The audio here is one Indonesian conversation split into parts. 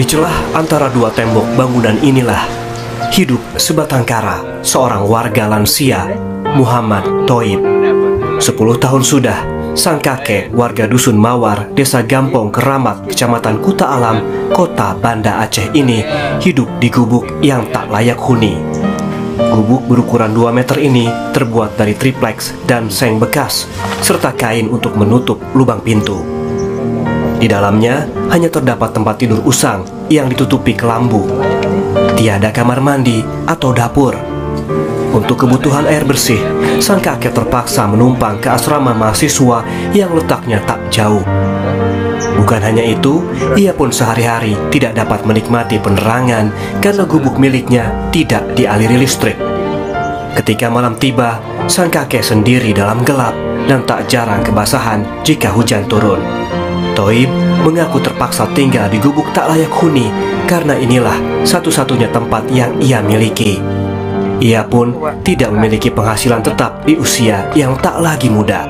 Di celah antara dua tembok bangunan inilah hidup sebatang kara seorang warga lansia, Muhammad Thoib. 10 tahun sudah sang kakek warga Dusun Mawar, Desa Gampong Keramat, Kecamatan Kuta Alam, Kota Banda Aceh ini hidup di gubuk yang tak layak huni. Gubuk berukuran 2 meter ini terbuat dari triplex dan seng bekas, serta kain untuk menutup lubang pintu. Di dalamnya hanya terdapat tempat tidur usang yang ditutupi kelambu. Tiada kamar mandi atau dapur. Untuk kebutuhan air bersih, sang kakek terpaksa menumpang ke asrama mahasiswa yang letaknya tak jauh. Bukan hanya itu, ia pun sehari-hari tidak dapat menikmati penerangan karena gubuk miliknya tidak dialiri listrik. Ketika malam tiba, sang kakek sendiri dalam gelap dan tak jarang kebasahan jika hujan turun. Thoib mengaku terpaksa tinggal di gubuk tak layak huni karena inilah satu-satunya tempat yang ia miliki. Ia pun tidak memiliki penghasilan tetap di usia yang tak lagi muda.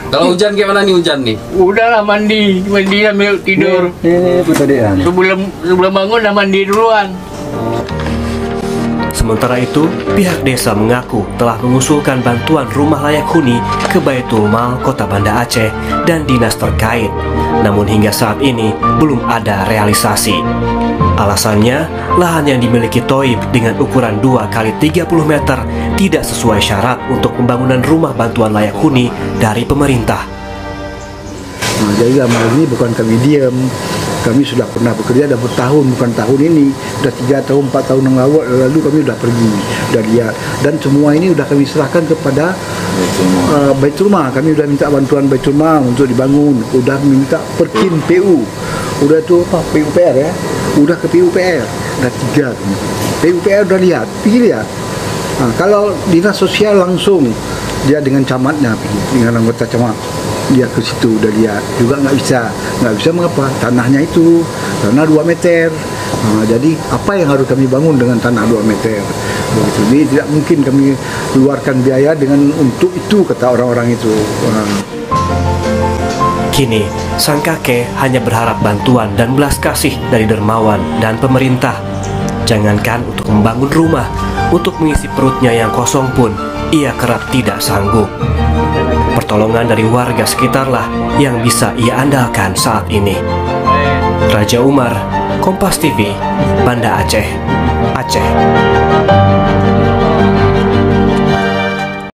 Kalau hujan gimana nih hujan nih? Udahlah mandi sambil tidur. Sebelum bangun udah mandi duluan. Sementara itu, pihak desa mengaku telah mengusulkan bantuan rumah layak huni ke Baitul Mal Kota Banda Aceh dan dinas terkait. Namun hingga saat ini belum ada realisasi. Alasannya, lahan yang dimiliki Thoib dengan ukuran 2 kali 30 meter tidak sesuai syarat untuk pembangunan rumah bantuan layak huni dari pemerintah. Nah, jadi dalam hal ini bukan kami diam. Kami sudah pernah bekerja dan bertahun, bukan tahun ini, sudah 3 tahun, 4 tahun yang lalu kami sudah pergi, sudah lihat, dan semua ini sudah kami serahkan kepada Baitul Mal. Kami sudah minta bantuan Baitul Mal untuk dibangun, sudah minta perkin PU, sudah itu apa PUPR ya, sudah ke PUPR, sudah 3, PUPR sudah lihat, pergi lihat. Nah, kalau dinas sosial langsung dia dengan camatnya, dengan anggota camat. Dia ke situ udah lihat juga nggak bisa mengapa tanahnya itu tanah 2 meter. Jadi apa yang harus kami bangun dengan tanah 2 meter begitu. Ini tidak mungkin kami keluarkan biaya dengan untuk itu, kata orang-orang itu. Kini sang kakek hanya berharap bantuan dan belas kasih dari dermawan dan pemerintah. Jangankan untuk membangun rumah, untuk mengisi perutnya yang kosong pun ia kerap tidak sanggup. Pertolongan dari warga sekitarlah yang bisa ia andalkan saat ini. Raja Umar, Kompas TV, Banda Aceh, Aceh.